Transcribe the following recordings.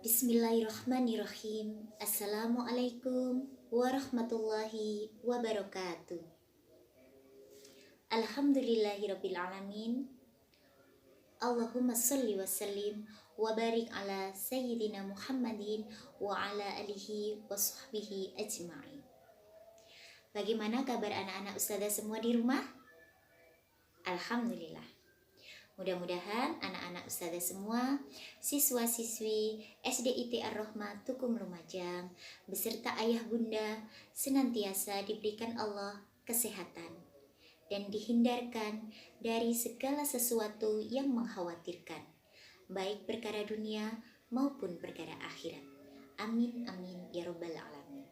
Bismillahirrahmanirrahim. Assalamualaikum warahmatullahi wabarakatuh. Alhamdulillahirrabbilalamin. Allahumma salli wa sallim wa barik ala sayyidina Muhammadin wa ala alihi wa sahbihi ajma'in. Bagaimana kabar anak-anak ustazah semua di rumah? Alhamdulillah. Mudah-mudahan anak-anak ustazah semua, siswa-siswi SDIT Ar-Rahmah Tukum Lumajang, beserta ayah bunda senantiasa diberikan Allah kesehatan dan dihindarkan dari segala sesuatu yang mengkhawatirkan, baik perkara dunia maupun perkara akhirat. Amin amin ya rabbal alamin.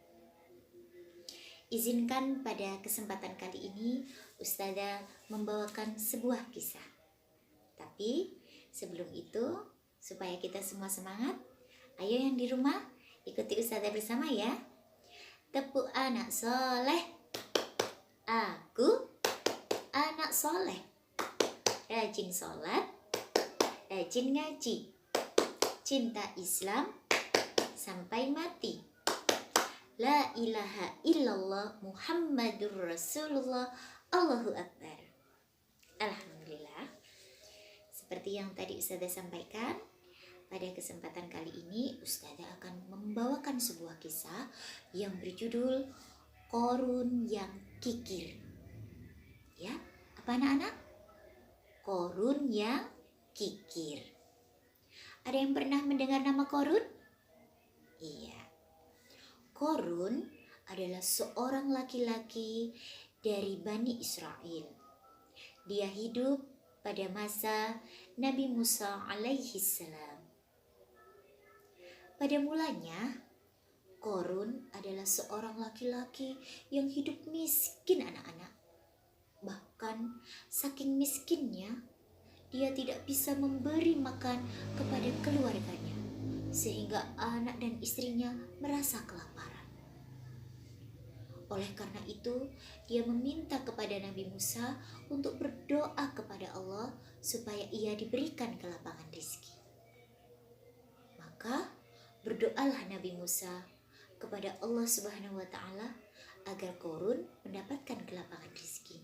Izinkan pada kesempatan kali ini ustazah membawakan sebuah kisah. Tapi sebelum itu, supaya kita semua semangat, ayo yang di rumah ikuti ustazah bersama ya. Tepuk anak soleh, aku anak soleh, rajin sholat, rajin ngaji, cinta Islam sampai mati. La ilaha illallah Muhammadur Rasulullah, Allahu Akbar. Alhamdulillah. Seperti yang tadi ustazah sampaikan, pada kesempatan kali ini ustazah akan membawakan sebuah kisah yang berjudul Qorun yang Kikir. Ya, apa anak-anak? Qorun yang Kikir. Ada yang pernah mendengar nama Qorun? Iya. Qorun adalah seorang laki-laki dari Bani Israel. Dia hidup pada masa Nabi Musa alaihi salam. Pada mulanya, Qorun adalah seorang laki-laki yang hidup miskin anak-anak. Bahkan saking miskinnya, dia tidak bisa memberi makan kepada keluarganya, sehingga anak dan istrinya merasa kelaparan. Oleh karena itu, dia meminta kepada Nabi Musa untuk berdoa kepada Allah supaya ia diberikan kelapangan rezeki. Maka berdoalah Nabi Musa kepada Allah Subhanahu wa taala agar Qorun mendapatkan kelapangan rezeki.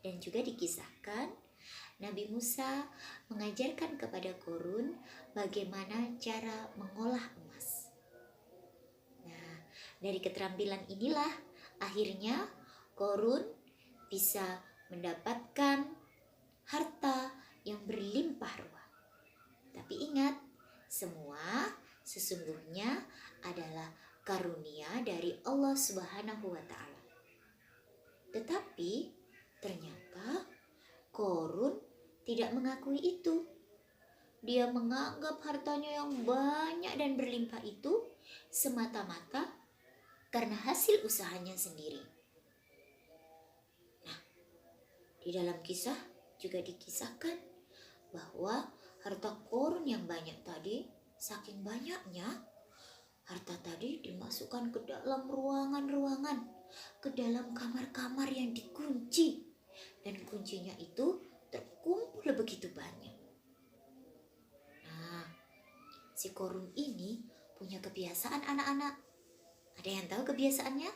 Dan juga dikisahkan Nabi Musa mengajarkan kepada Qorun bagaimana cara mengolah emas. Dari keterampilan inilah akhirnya Qorun bisa mendapatkan harta yang berlimpah ruah. Tapi ingat, semua sesungguhnya adalah karunia dari Allah Subhanahu wa taala. Tetapi ternyata Qorun tidak mengakui itu. Dia menganggap hartanya yang banyak dan berlimpah itu semata-mata karena hasil usahanya sendiri. Nah, di dalam kisah juga dikisahkan bahwa harta Qorun yang banyak tadi, saking banyaknya, harta tadi dimasukkan ke dalam ruangan-ruangan, ke dalam kamar-kamar yang dikunci, dan kuncinya itu terkumpul begitu banyak. Nah, si Qorun ini punya kebiasaan anak-anak. Ada yang tahu kebiasaannya?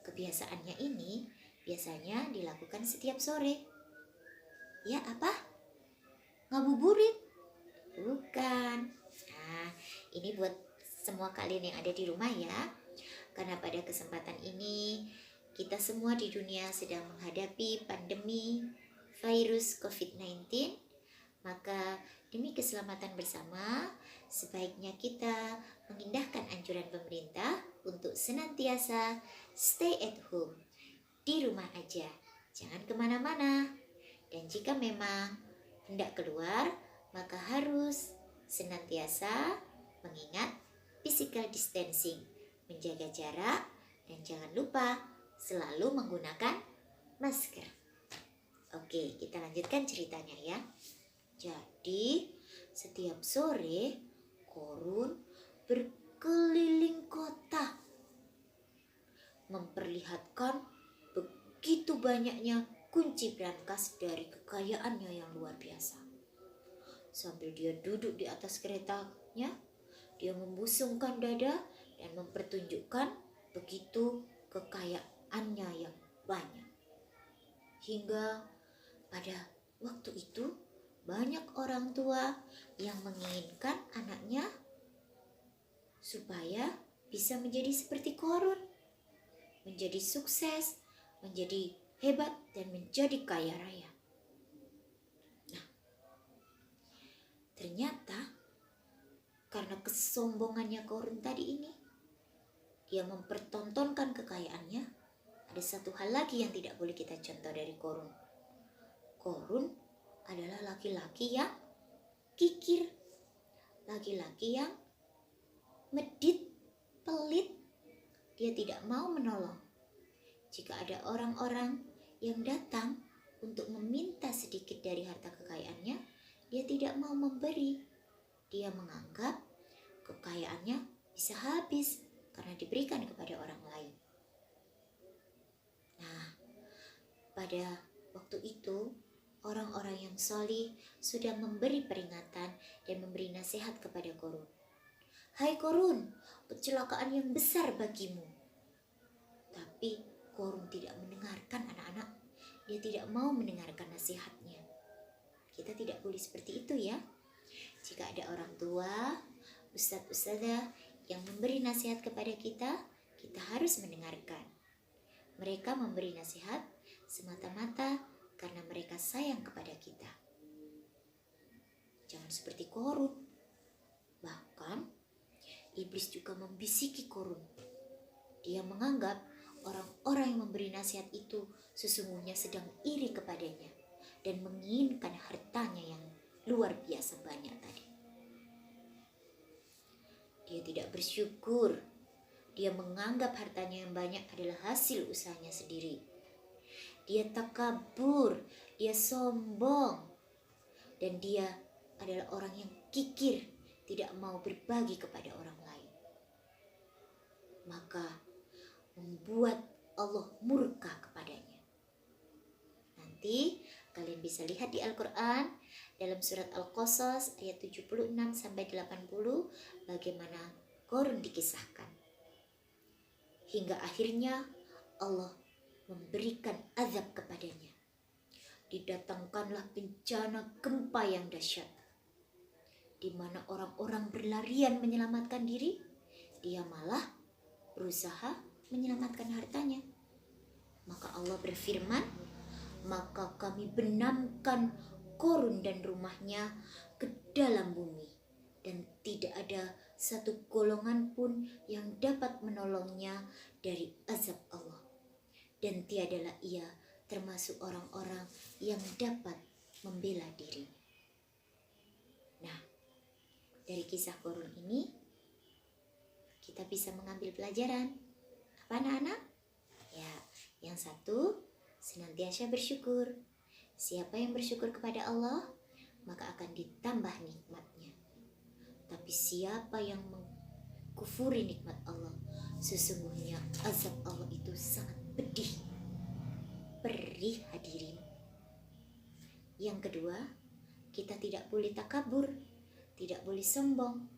Kebiasaannya ini biasanya dilakukan setiap sore. Ya, apa? Ngabuburit? Bukan. Nah, ini buat semua kalian yang ada di rumah ya. Karena pada kesempatan ini kita semua di dunia sedang menghadapi pandemi virus COVID-19. Maka demi keselamatan bersama, sebaiknya kita mengindahkan anjuran pemerintah untuk senantiasa stay at home, di rumah aja, jangan kemana-mana. Dan jika memang hendak keluar, maka harus senantiasa mengingat physical distancing, menjaga jarak, dan jangan lupa selalu menggunakan masker. Oke, kita lanjutkan ceritanya ya. Jadi, setiap sore Qorun berkeliling kota memperlihatkan begitu banyaknya kunci brankas dari kekayaannya yang luar biasa. Sambil dia duduk di atas keretanya, Dia membusungkan dada dan mempertunjukkan begitu kekayaannya yang banyak. Hingga pada waktu itu banyak orang tua yang menginginkan anaknya supaya bisa menjadi seperti Qarun, menjadi sukses, menjadi hebat, dan menjadi kaya raya. Nah, ternyata karena kesombongannya Qarun tadi ini, dia mempertontonkan kekayaannya. Ada satu hal lagi yang tidak boleh kita contoh dari Qarun. Qarun adalah laki-laki yang kikir, laki-laki yang medit, pelit. Dia tidak mau menolong. Jika ada orang-orang yang datang untuk meminta sedikit dari harta kekayaannya, dia tidak mau memberi. Dia menganggap kekayaannya bisa habis karena diberikan kepada orang lain. Nah, pada waktu itu orang-orang yang solih sudah memberi peringatan dan memberi nasihat kepada Qarun. Hai Qarun, kecelakaan yang besar bagimu. Tapi Qarun tidak mendengarkan anak-anak. Dia tidak mau mendengarkan nasihatnya. Kita tidak boleh seperti itu ya. Jika ada orang tua, ustadz-ustadzah yang memberi nasihat kepada kita, kita harus mendengarkan. Mereka memberi nasihat semata-mata karena mereka sayang kepada kita. Jangan seperti Qarun. Bahkan iblis juga membisiki Qarun. Dia menganggap orang-orang yang memberi nasihat itu sesungguhnya sedang iri kepadanya dan menginginkan hartanya yang luar biasa banyak tadi. Dia tidak bersyukur. Dia menganggap hartanya yang banyak adalah hasil usahanya sendiri. Dia takabur, dia sombong, dan dia adalah orang yang kikir, tidak mau berbagi kepada orang lain. Maka membuat Allah murka kepadanya. Nanti kalian bisa lihat di Al-Quran dalam surat Al-Qasas ayat 76-80 bagaimana Qarun dikisahkan. Hingga akhirnya Allah memberikan azab kepadanya. Didatangkanlah bencana gempa yang dahsyat, di mana orang-orang berlarian menyelamatkan diri, dia malah berusaha menyelamatkan hartanya. Maka Allah berfirman, maka kami benamkan Qarun dan rumahnya ke dalam bumi, dan tidak ada satu golongan pun yang dapat menolongnya dari azab Allah, dan tiadalah ia termasuk orang-orang yang dapat membela diri. Nah, dari kisah Qarun ini kita bisa mengambil pelajaran. Apa anak-anak? Ya, yang satu, senantiasa bersyukur. Siapa yang bersyukur kepada Allah, maka akan ditambah nikmatnya. Tapi siapa yang mengkufuri nikmat Allah, sesungguhnya azab Allah itu sangat pedih, perih hadirin. Yang kedua, kita tidak boleh takabur, tidak boleh sombong.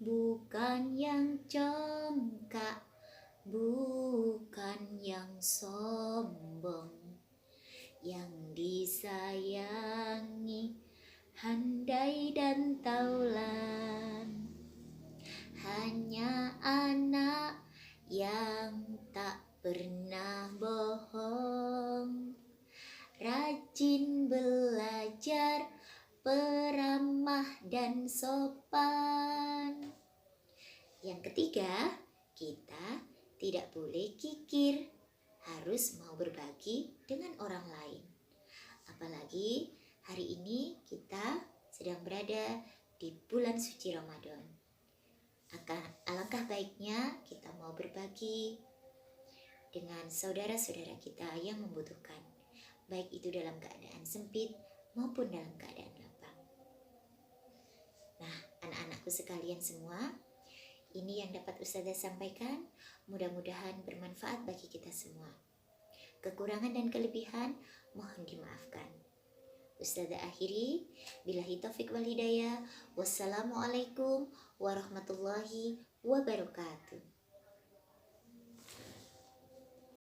Bukan yang congkak, bukan yang sombong, yang disayangi handai dan taulan, hanya anak yang tak pernah bohong, rajin belajar, peramah dan sopan. Yang ketiga, kita tidak boleh kikir, harus mau berbagi dengan orang lain. Apalagi hari ini kita sedang berada di bulan suci Ramadan. Alangkah baiknya kita mau berbagi dengan saudara-saudara kita yang membutuhkan, baik itu dalam keadaan sempit maupun dalam keadaan lapang. Nah, anak-anakku sekalian semua, ini yang dapat Ustazah sampaikan, mudah-mudahan bermanfaat bagi kita semua. Kekurangan dan kelebihan mohon dimaafkan. Ustazah akhiri, billahi taufik wal hidayah. Wassalamualaikum warahmatullahi wabarakatuh.